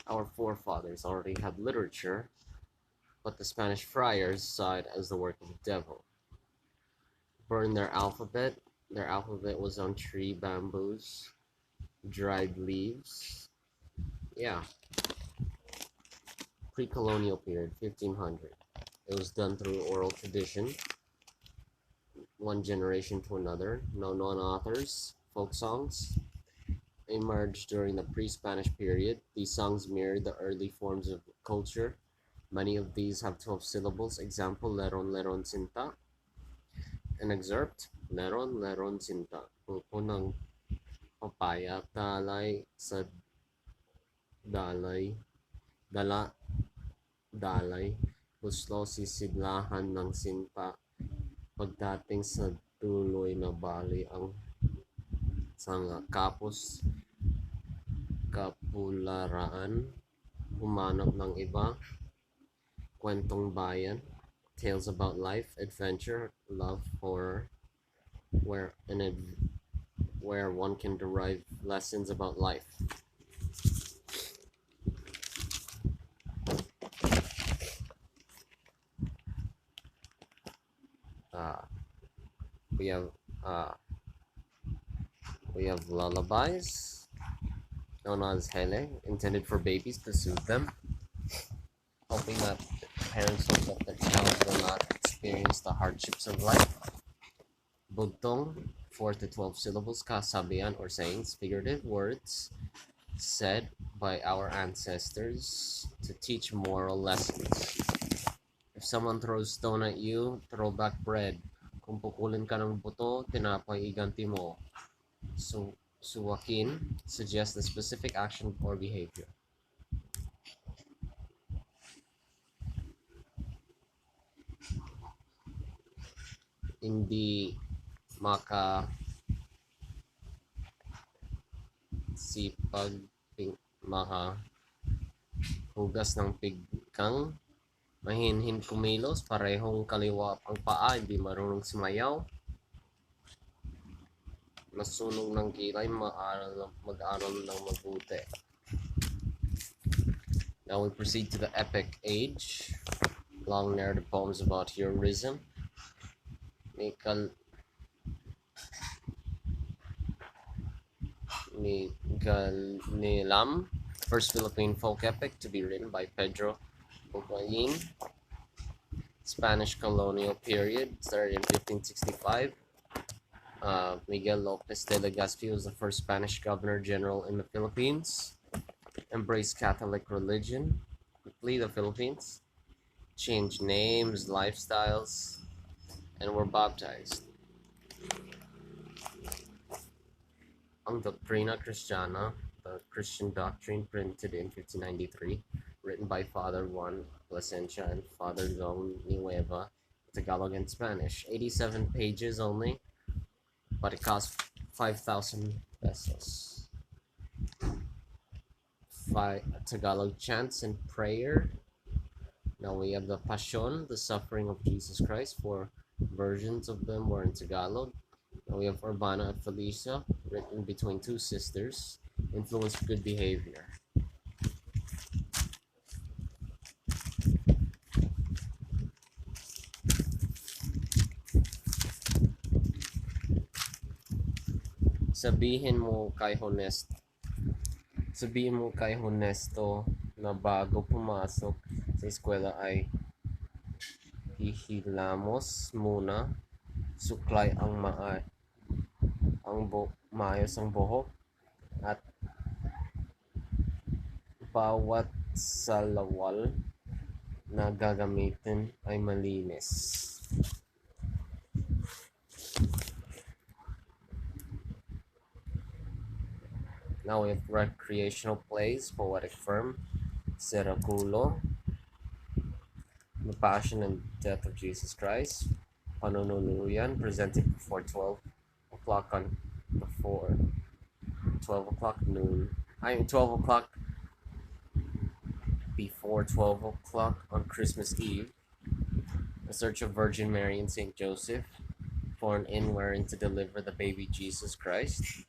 Our forefathers already had literature, but the Spanish friars saw it as the work of the devil. Burned their alphabet. Their alphabet was on tree bamboos, dried leaves. Yeah, pre-colonial period, 1500. It was done through oral tradition, one generation to another. No known authors. Folk songs emerged during the pre-Spanish period. These songs mirrored the early forms of culture. Many of these have 12 syllables. Example, Leron Leron Sinta. An excerpt, Leron Leron Sinta. Pupo ng papaya, dalay sa dalay, dala, dalay. Puslo sisidlahan ng sinta. Pagdating sa tuloy na bali ang sanga. Kapos kapularaan. Humanap ng iba. Kwentong bayan. Tales about life, adventure, love, horror, where where one can derive lessons about life. Uh, we have uh, we have lullabies known as hele, intended for babies to soothe them, hoping that parents hope that their child will not experience the hardships of life. Bugtong, 4 to 12 syllables, kasabian or sayings, figurative words said by our ancestors to teach moral lessons. If someone throws stone at you, throw back bread. Kung pukulin ka ng buto, tinapay iganti mo. So, suwakin suggests a specific action or behavior. Hindi maka sipag maka hugas ng pigkang mahinhin kumilos, parehong kaliwa ang paa, hindi marunong sumayaw. Masunog ng kilay, mag-aral ng mabuti. Now we proceed to the epic age. Long narrative poems about heroism. Nilam, first Philippine folk epic to be written by Pedro Bugayin. Spanish colonial period started in 1565. Miguel Lopez de Legazpi was the first Spanish governor general in the Philippines. Embraced Catholic religion. Quickly, the Philippines changed names, lifestyles, and were baptized. Ang Doctrina Christiana, the Christian doctrine, printed in 1593, written by Father Juan Plasencia and Father Zong Nieva, Tagalog and Spanish. 87 pages only, but it cost 5,000 pesos. Tagalog chants and prayer. Now we have the Passion, the suffering of Jesus Christ. 4 versions of them were in Tagalog. Now we have Urbana at Felicia, written between 2 sisters, influenced good behavior. Sabihin mo kay Honesto na bago pumasok sa eskwela ay hihilamos muna, suklay ang maayos ang buhok, at bawat salawal na gagamitin ay malinis. Now we have recreational plays, poetic firm, Seraculo, The Passion and Death of Jesus Christ, Panunuluyan, presented before 12 o'clock before 12 o'clock noon. 12 o'clock before 12 o'clock on Christmas Eve. The Search of Virgin Mary and Saint Joseph, for an inn wherein to deliver the baby Jesus Christ.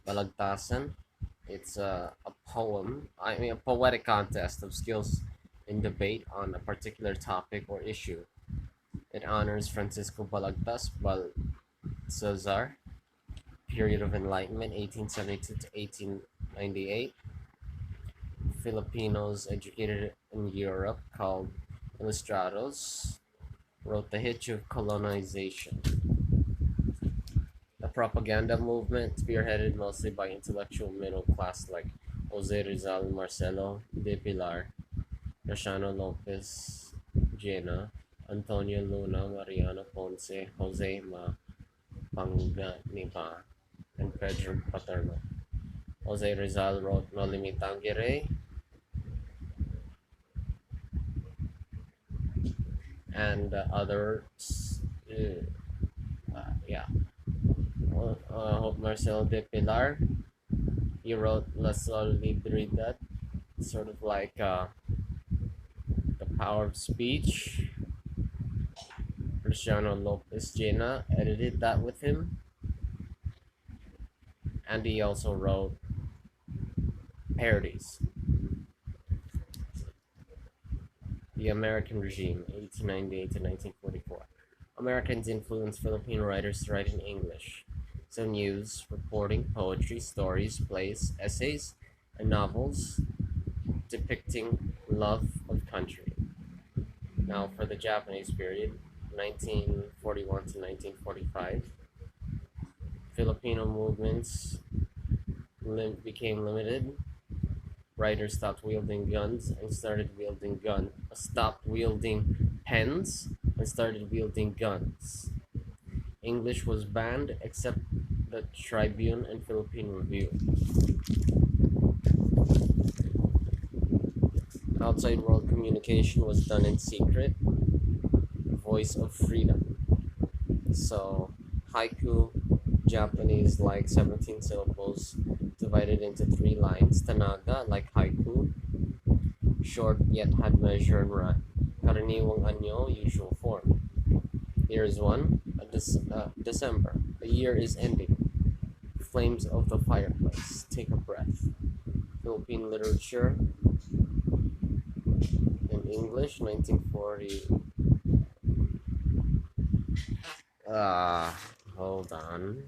Balagtasan, It's a poem, I mean, a poetic contest of skills in debate on a particular topic or issue. It honors Francisco Balagtas Balcazar, period of enlightenment, 1872 to 1898. Filipinos educated in Europe called Ilustrados wrote the history of colonization, a propaganda movement spearheaded mostly by intellectual middle class like Jose Rizal, Marcelo de Pilar, Graciano Lopez Jena, Antonio Luna, Mariano Ponce, Jose Mapanganiban, and Pedro Paterno. Jose Rizal wrote No Limitangere and others. Yeah. Marcelo de Pilar, he wrote La Solidaridad, sort of like The Power of Speech. Cristiano Lopez Jena edited that with him, and he also wrote parodies. The American Regime, 1898 to 1944. Americans influenced Filipino writers to write in English. So news, reporting, poetry, stories, plays, essays, and novels depicting love of country. Now for the Japanese period, 1941 to 1945, Filipino movements became limited. Writers stopped wielding pens and started wielding guns. English was banned except the Tribune and Philippine Review. Outside world communication was done in secret. Voice of freedom. So, haiku, Japanese like 17 syllables divided into three lines. Tanaga like haiku, short yet had measure and rhyme. Karaniwang anyo, usual form. Here is one. December. The year is ending. Flames of the fireplace. Take a breath. Philippine Literature in English, 1940. Uh, Hold on.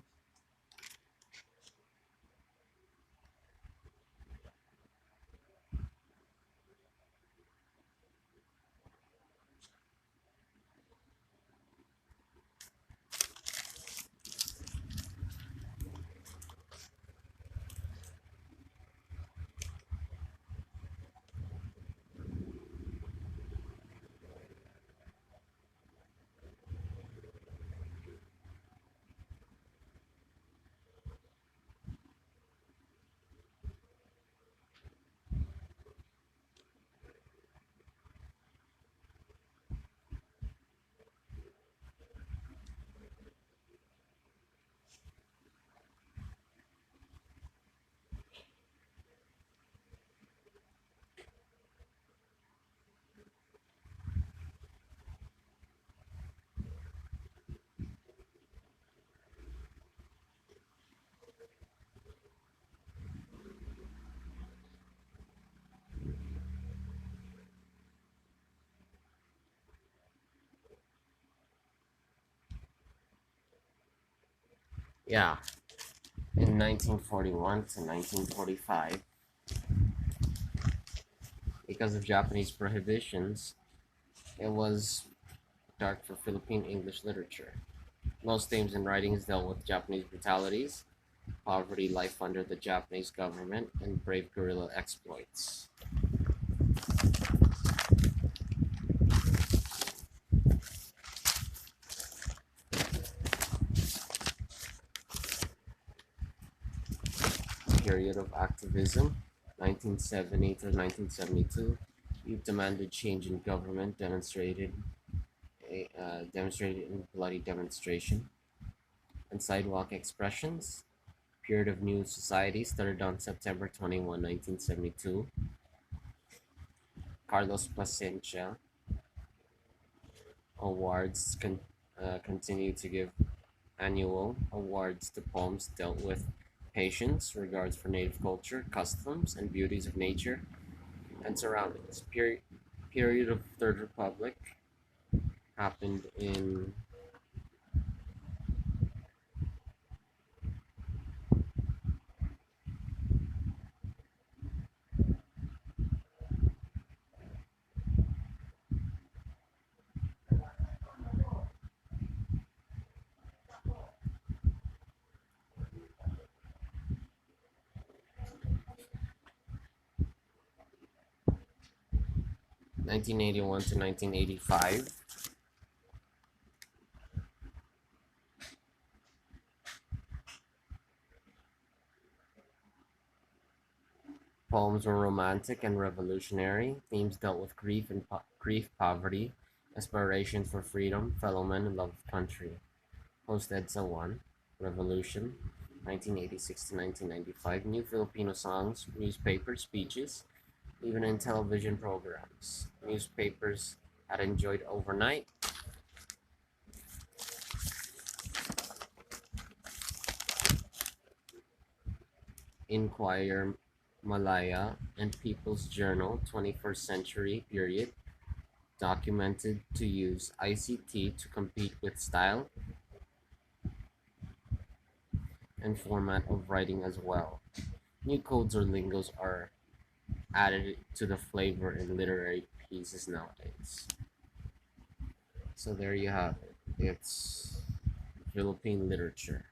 Yeah, in 1941 to 1945, because of Japanese prohibitions, it was dark for Philippine English literature. Most themes and writings dealt with Japanese brutalities, poverty, life under the Japanese government, and brave guerrilla exploits. Period of activism, 1970 to 1972. Youth demanded change in government, demonstrated in bloody demonstration and sidewalk expressions. Period of new society started on September 21, 1972. Carlos Plasencia Awards continue to give annual awards to poems dealt with Patience, regards for native culture, customs, and beauties of nature and surroundings. Period of Third Republic happened in 1981 to 1985. Poems were romantic and revolutionary. Themes dealt with grief, poverty, aspiration for freedom, fellow men, and love of country. Post EDSA 1, Revolution, 1986 to 1995. New Filipino songs, newspaper speeches, even in television programs. Newspapers had enjoyed overnight. Inquirer, Malaya, and People's Journal, 21st century period, documented to use ICT to compete with style and format of writing as well. New codes or lingos are added to the flavor in literary pieces nowadays. So there you have it. It's Philippine literature.